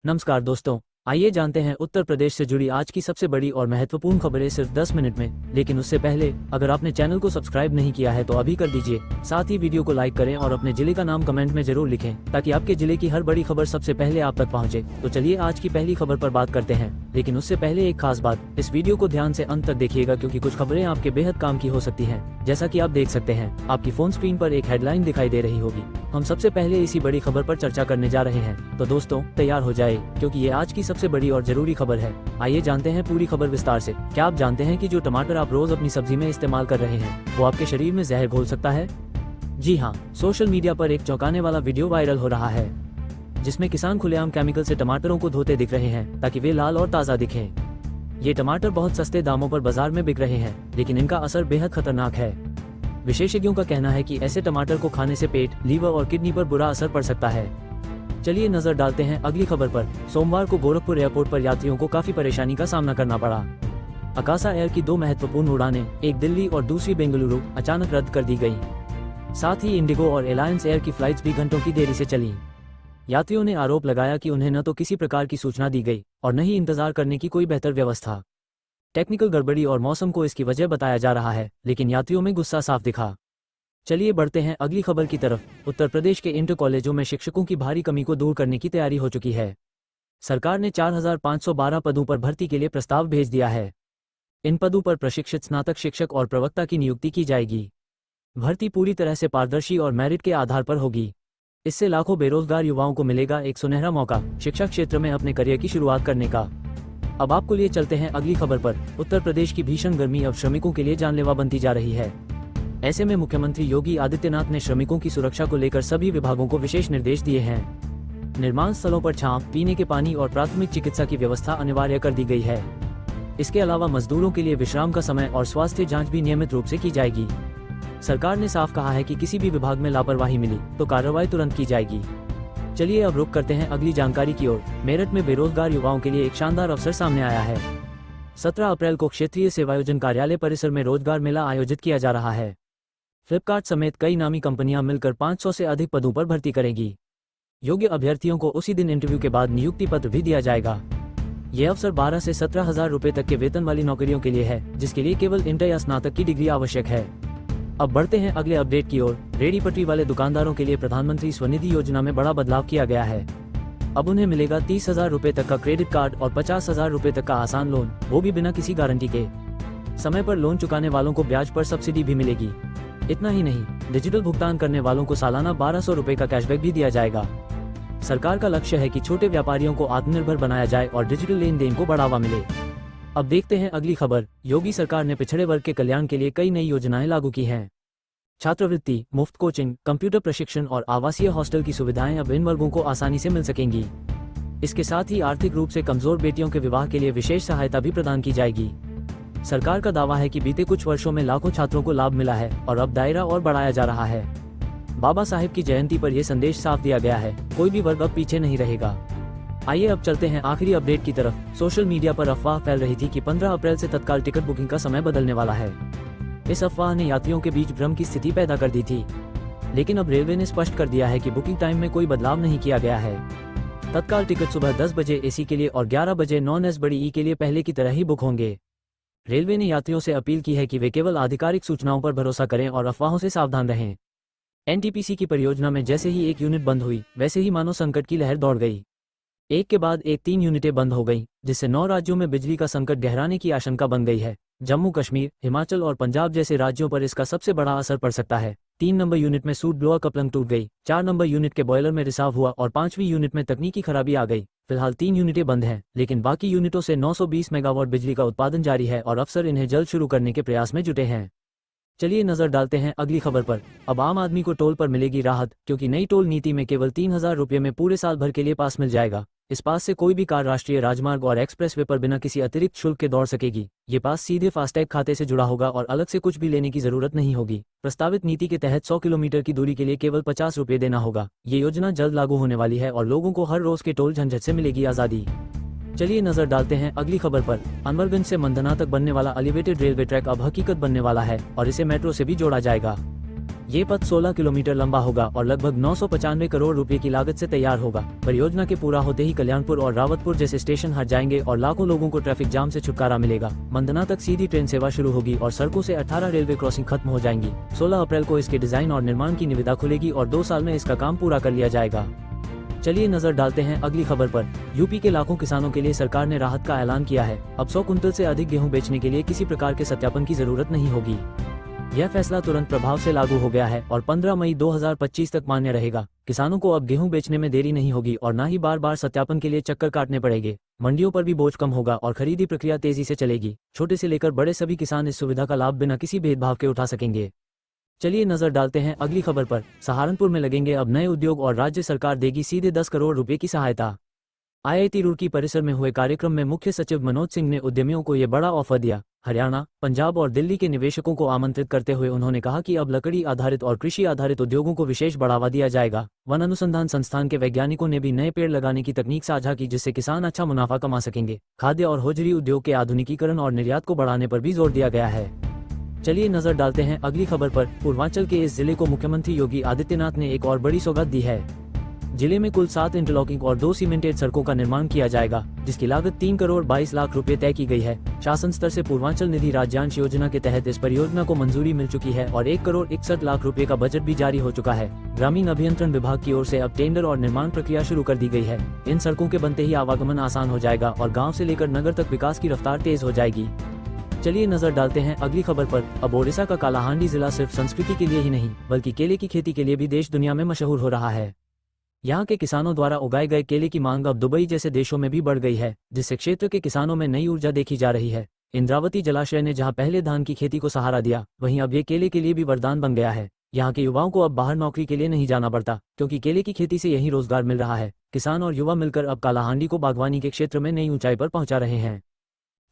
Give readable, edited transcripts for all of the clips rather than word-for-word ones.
नमस्कार दोस्तों, आइए जानते हैं उत्तर प्रदेश से जुड़ी आज की सबसे बड़ी और महत्वपूर्ण खबरें सिर्फ 10 मिनट में। लेकिन उससे पहले अगर आपने चैनल को सब्सक्राइब नहीं किया है तो अभी कर दीजिए। साथ ही वीडियो को लाइक करें और अपने जिले का नाम कमेंट में जरूर लिखें ताकि आपके जिले की हर बड़ी खबर सबसे पहले आप तक पहुंचे। तो चलिए आज की पहली खबर पर बात करते हैं। लेकिन उससे पहले एक खास बात, इस वीडियो को ध्यान से अंत तक देखिएगा क्योंकि कुछ खबरें आपके बेहद काम की हो सकती है। जैसा की आप देख सकते हैं, आपकी फोन स्क्रीन पर एक हेडलाइन दिखाई दे रही होगी। हम सबसे पहले इसी बड़ी खबर पर चर्चा करने जा रहे हैं। तो दोस्तों तैयार हो जाए क्योंकि ये आज की सबसे बड़ी और जरूरी खबर है। आइए जानते हैं पूरी खबर विस्तार से। क्या आप जानते हैं कि जो टमाटर आप रोज अपनी सब्जी में इस्तेमाल कर रहे हैं वो आपके शरीर में जहर घोल सकता है? जी हाँ, सोशल मीडिया पर एक चौंकाने वाला वीडियो वायरल हो रहा है जिसमें किसान खुलेआम केमिकल से टमाटरों को धोते दिख रहे हैं ताकि वे लाल और ताज़ा दिखें। ये टमाटर बहुत सस्ते दामों पर बाजार में बिक रहे हैं, लेकिन इनका असर बेहद खतरनाक है। विशेषज्ञों का कहना है कि ऐसे टमाटर को खाने से पेट, लीवर और किडनी पर बुरा असर पड़ सकता है। चलिए नजर डालते हैं अगली खबर पर। सोमवार को गोरखपुर एयरपोर्ट पर यात्रियों को काफी परेशानी का सामना करना पड़ा। अकासा एयर की 2 महत्वपूर्ण उड़ानें, एक दिल्ली और दूसरी बेंगलुरु, अचानक रद्द कर दी गई। साथ ही इंडिगो और एलायंस एयर की फ्लाइट्स भी घंटों की देरी से चली। यात्रियों ने आरोप लगाया कि उन्हें न तो किसी प्रकार की सूचना दी गई और न ही इंतजार करने की कोई बेहतर व्यवस्था। टेक्निकल गड़बड़ी और मौसम को इसकी वजह बताया जा रहा है, लेकिन यात्रियों में गुस्सा साफ दिखा। चलिए बढ़ते हैं अगली खबर की तरफ। उत्तर प्रदेश के इंटर कॉलेजों में शिक्षकों की भारी कमी को दूर करने की तैयारी हो चुकी है। सरकार ने 4512 पदों पर भर्ती के लिए प्रस्ताव भेज दिया है। इन पदों पर प्रशिक्षित स्नातक शिक्षक और प्रवक्ता की नियुक्ति की जाएगी। भर्ती पूरी तरह से पारदर्शी और मेरिट के आधार पर होगी। इससे लाखों बेरोजगार युवाओं को मिलेगा एक सुनहरा मौका शिक्षा क्षेत्र में अपने करियर की शुरुआत करने का। अब आपको लिए चलते हैं अगली खबर पर। उत्तर प्रदेश की भीषण गर्मी अब श्रमिकों के लिए जानलेवा बनती जा रही है। ऐसे में मुख्यमंत्री योगी आदित्यनाथ ने श्रमिकों की सुरक्षा को लेकर सभी विभागों को विशेष निर्देश दिए हैं। निर्माण स्थलों पर छांव, पीने के पानी और प्राथमिक चिकित्सा की व्यवस्था अनिवार्य कर दी गई है। इसके अलावा मजदूरों के लिए विश्राम का समय और स्वास्थ्य जांच भी नियमित रूप से की जाएगी। सरकार ने साफ कहा है कि किसी भी विभाग में लापरवाही मिली तो कार्रवाई तुरंत की जाएगी। चलिए अब रुक करते हैं अगली जानकारी की ओर। मेरठ में बेरोजगार युवाओं के लिए एक शानदार अवसर सामने आया है। 17 अप्रैल को क्षेत्रीय सेवायोजन कार्यालय परिसर में रोजगार मेला आयोजित किया जा रहा है। फ्लिपकार्ट समेत कई नामी कंपनियां मिलकर 500 से अधिक पदों पर भर्ती करेंगी। योग्य अभ्यर्थियों को उसी दिन इंटरव्यू के बाद नियुक्ति पत्र भी दिया जाएगा। यह अवसर 12 से 17 हजार रुपए तक के वेतन वाली नौकरियों के लिए है, जिसके लिए केवल इंटर या स्नातक की डिग्री आवश्यक है। अब बढ़ते हैं अगले अपडेट की ओर। रेहड़ी पटरी वाले दुकानदारों के लिए प्रधानमंत्री स्वनिधि योजना में बड़ा बदलाव किया गया है। अब उन्हें मिलेगा 30,000 रुपए तक का क्रेडिट कार्ड और 50,000 रुपए तक का आसान लोन, वो भी बिना किसी गारंटी के। समय पर लोन चुकाने वालों को ब्याज पर सब्सिडी भी मिलेगी। इतना ही नहीं, डिजिटल भुगतान करने वालों को सालाना 1200 रुपए का कैशबैक भी दिया जाएगा। सरकार का लक्ष्य है कि छोटे व्यापारियों को आत्मनिर्भर बनाया जाए और डिजिटल लेन देन को बढ़ावा मिले। अब देखते हैं अगली खबर। योगी सरकार ने पिछड़े वर्ग के कल्याण के लिए कई नई योजनाएं लागू की हैं। छात्रवृत्ति, मुफ्त कोचिंग, कंप्यूटर प्रशिक्षण और आवासीय हॉस्टल की सुविधाएं अब इन वर्गों को आसानी से मिल सकेंगी। इसके साथ ही आर्थिक रूप से कमजोर बेटियों के विवाह के लिए विशेष सहायता भी प्रदान की जाएगी। सरकार का दावा है कि बीते कुछ वर्षों में लाखों छात्रों को लाभ मिला है और अब दायरा और बढ़ाया जा रहा है। बाबा साहेब की जयंती पर यह संदेश साफ दिया गया है, कोई भी वर्ग अब पीछे नहीं रहेगा। आइए अब चलते हैं आखिरी अपडेट की तरफ। सोशल मीडिया पर अफवाह फैल रही थी कि 15 अप्रैल से तत्काल टिकट बुकिंग का समय बदलने वाला है। इस अफवाह ने यात्रियों के बीच भ्रम की स्थिति पैदा कर दी थी, लेकिन अब रेलवे ने स्पष्ट कर दिया है कि बुकिंग टाइम में कोई बदलाव नहीं किया गया है। तत्काल टिकट सुबह 10 बजे एसी के लिए और 11 बजे नॉन एसी बड़ी ई के लिए पहले की तरह ही बुक होंगे। रेलवे ने यात्रियों से अपील की है कि वे केवल आधिकारिक सूचनाओं पर भरोसा करें और अफवाहों से सावधान रहें। एनटीपीसी की परियोजना में जैसे ही एक यूनिट बंद हुई, वैसे ही मानो संकट की लहर दौड़ गई। एक के बाद एक 3 यूनिटें बंद हो गईं, जिससे 9 राज्यों में बिजली का संकट गहराने की आशंका बन गई है। जम्मू कश्मीर, हिमाचल और पंजाब जैसे राज्यों पर इसका सबसे बड़ा असर पड़ सकता है। 3 नंबर यूनिट में सूट ब्लोअर कपलंग टूट गई, 4 नंबर यूनिट के बॉयलर में रिसाव हुआ और 5वीं यूनिट में तकनीकी खराबी आ गई। फिलहाल 3 यूनिटें बंद हैं, लेकिन बाकी यूनिटों से 920 मेगावाट बिजली का उत्पादन जारी है और अफसर इन्हें जल्द शुरू करने के प्रयास में जुटे हैं। चलिए नजर डालते हैं अगली खबर पर। अब आम आदमी को टोल पर मिलेगी राहत, क्योंकि नई टोल नीति में केवल 3000 रुपये में पूरे साल भर के लिए पास मिल जाएगा। इस पास से कोई भी कार राष्ट्रीय राजमार्ग और एक्सप्रेसवे पर बिना किसी अतिरिक्त शुल्क के दौड़ सकेगी। ये पास सीधे फास्टैग खाते से जुड़ा होगा और अलग से कुछ भी लेने की जरूरत नहीं होगी। प्रस्तावित नीति के तहत 100 किलोमीटर की दूरी के लिए केवल 50 रुपये देना होगा। ये योजना जल्द लागू होने वाली है और लोगों को हर रोज के टोल झंझट से मिलेगी आजादी। चलिए नजर डालते हैं अगली खबर पर। अनवरगंज से मंधना तक बनने वाला एलिवेटेड रेलवे ट्रैक अब हकीकत बनने वाला है और इसे मेट्रो से भी जोड़ा जाएगा। ये पथ 16 किलोमीटर लंबा होगा और लगभग 995 करोड़ रुपए की लागत से तैयार होगा। परियोजना के पूरा होते ही कल्याणपुर और रावतपुर जैसे स्टेशन हट जाएंगे और लाखों लोगों को ट्रैफिक जाम से छुटकारा मिलेगा। मंदना तक सीधी ट्रेन सेवा शुरू होगी और सड़कों से 18 रेलवे क्रॉसिंग खत्म हो जाएंगी। 16 अप्रैल को इसके डिजाइन और निर्माण की निविदा खुलेगी और 2 साल में इसका काम पूरा कर लिया जाएगा। चलिए नजर डालते हैं अगली खबर पर। यूपी के लाखों किसानों के लिए सरकार ने राहत का ऐलान किया है। अब 100 कुंतल से अधिक गेहूं बेचने के लिए किसी प्रकार के सत्यापन की जरूरत नहीं होगी। यह फैसला तुरंत प्रभाव से लागू हो गया है और 15 मई 2025 तक मान्य रहेगा। किसानों को अब गेहूं बेचने में देरी नहीं होगी और न ही बार बार सत्यापन के लिए चक्कर काटने पड़ेंगे। मंडियों पर भी बोझ कम होगा और खरीदी प्रक्रिया तेजी से चलेगी। छोटे से लेकर बड़े सभी किसान इस सुविधा का लाभ बिना किसी भेदभाव के उठा सकेंगे। चलिए नजर डालते हैं अगली खबर पर। सहारनपुर में लगेंगे अब नए उद्योग और राज्य सरकार देगी सीधे 10 करोड़ रुपए की सहायता। IIT रुड़की परिसर में हुए कार्यक्रम में मुख्य सचिव मनोज सिंह ने उद्यमियों को ये बड़ा ऑफर दिया। हरियाणा, पंजाब और दिल्ली के निवेशकों को आमंत्रित करते हुए उन्होंने कहा कि अब लकड़ी आधारित और कृषि आधारित उद्योगों को विशेष बढ़ावा दिया जाएगा। वन अनुसंधान संस्थान के वैज्ञानिकों ने भी नए पेड़ लगाने की तकनीक साझा की, जिससे किसान अच्छा मुनाफा कमा सकेंगे। खाद्य और होजरी उद्योग के आधुनिकीकरण और निर्यात को बढ़ाने पर भी जोर दिया गया है। चलिए नजर डालते हैं अगली खबर पर। पूर्वांचल के इस जिले को मुख्यमंत्री योगी आदित्यनाथ ने एक और बड़ी सौगात दी है। जिले में कुल 7 इंटरलॉकिंग और 2 सीमेंटेड सड़कों का निर्माण किया जाएगा, जिसकी लागत 3 करोड़ 22 लाख रुपए तय की गई है। शासन स्तर से पूर्वांचल निधि राज्यांश योजना के तहत इस परियोजना को मंजूरी मिल चुकी है और 1 करोड़ 61 लाख रुपए का बजट भी जारी हो चुका है। ग्रामीण अभियंत्रण विभाग की ओर से अब टेंडर और निर्माण प्रक्रिया शुरू कर दी गई है। इन सड़कों के बनते ही आवागमन आसान हो जाएगा और गाँव से लेकर नगर तक विकास की रफ्तार तेज हो जाएगी। चलिए नजर डालते हैं अगली खबर पर। अब ओडिशा का कालाहांडी जिला सिर्फ संस्कृति के लिए ही नहीं बल्कि केले की खेती के लिए भी देश दुनिया में मशहूर हो रहा है। यहाँ के किसानों द्वारा उगाए गए केले की मांग अब दुबई जैसे देशों में भी बढ़ गई है, जिससे क्षेत्र के किसानों में नई ऊर्जा देखी जा रही है। इंद्रावती जलाशय ने जहाँ पहले धान की खेती को सहारा दिया, वहीं अब ये केले के लिए भी वरदान बन गया है। यहाँ के युवाओं को अब बाहर नौकरी के लिए नहीं जाना पड़ता, क्योंकि केले की खेती से यही रोजगार मिल रहा है। किसान और युवा मिलकर अब कालाहांडी को बागवानी के क्षेत्र में नई ऊंचाई पर पहुंचा रहे हैं।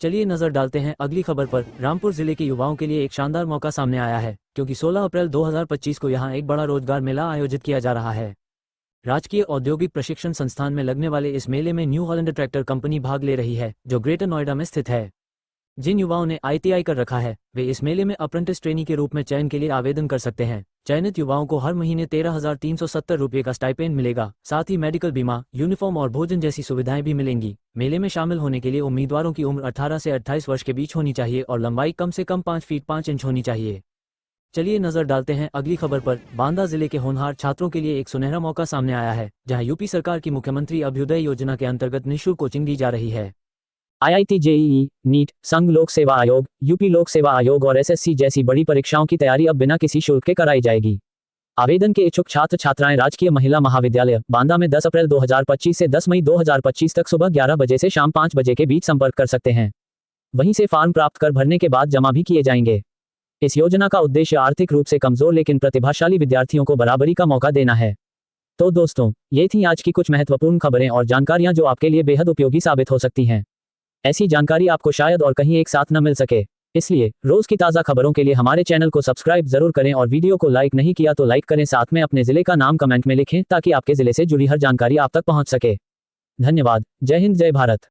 चलिए नजर डालते हैं अगली खबर पर। रामपुर जिले के युवाओं के लिए एक शानदार मौका सामने आया है, क्योंकि 16 अप्रैल 2025 को यहाँ एक बड़ा रोजगार मेला आयोजित किया जा रहा है। राजकीय औद्योगिक प्रशिक्षण संस्थान में लगने वाले इस मेले में न्यू हॉलैंड ट्रैक्टर कंपनी भाग ले रही है, जो ग्रेटर नोएडा में स्थित है। जिन युवाओं ने ITI कर रखा है, वे इस मेले में अप्रेंटिस ट्रेनी के रूप में चयन के लिए आवेदन कर सकते हैं। चयनित युवाओं को हर महीने 13,370 रुपये का स्टाइपेंड मिलेगा। साथ ही मेडिकल बीमा, यूनिफॉर्म और भोजन जैसी सुविधाएं भी मिलेंगी। मेले में शामिल होने के लिए उम्मीदवारों की उम्र 18 से 28 वर्ष के बीच होनी चाहिए और लंबाई कम से कम 5 फीट 5 इंच होनी चाहिए। चलिए नजर डालते हैं अगली खबर पर। बांदा जिले के होनहार छात्रों के लिए एक सुनहरा मौका सामने आया है, जहां यूपी सरकार की मुख्यमंत्री अभ्युदय योजना के अंतर्गत निःशुल्क कोचिंग दी जा रही है। IIT JEE, नीट, संघ लोक सेवा आयोग, यूपी लोक सेवा आयोग और SSC जैसी बड़ी परीक्षाओं की तैयारी अब बिना किसी शुल्क के कराई जाएगी। आवेदन के इच्छुक छात्र छात्राएं राजकीय महिला महाविद्यालय बांदा में 10 अप्रैल 2025 से 10 मई 2025 तक सुबह 11 बजे से शाम 5 बजे के बीच संपर्क कर सकते हैं। वहीं से फॉर्म प्राप्त कर भरने के बाद जमा भी किए जाएंगे। इस योजना का उद्देश्य आर्थिक रूप से कमजोर लेकिन प्रतिभाशाली विद्यार्थियों को बराबरी का मौका देना है। तो दोस्तों, ये थी आज की कुछ महत्वपूर्ण खबरें और जानकारियां जो आपके लिए बेहद उपयोगी साबित हो सकती हैं। ऐसी जानकारी आपको शायद और कहीं एक साथ न मिल सके, इसलिए रोज की ताज़ा खबरों के लिए हमारे चैनल को सब्सक्राइब जरूर करें और वीडियो को लाइक नहीं किया तो लाइक करें। साथ में अपने जिले का नाम कमेंट में लिखें ताकि आपके जिले से जुड़ी हर जानकारी आप तक पहुंच सके। धन्यवाद। जय हिंद, जय भारत।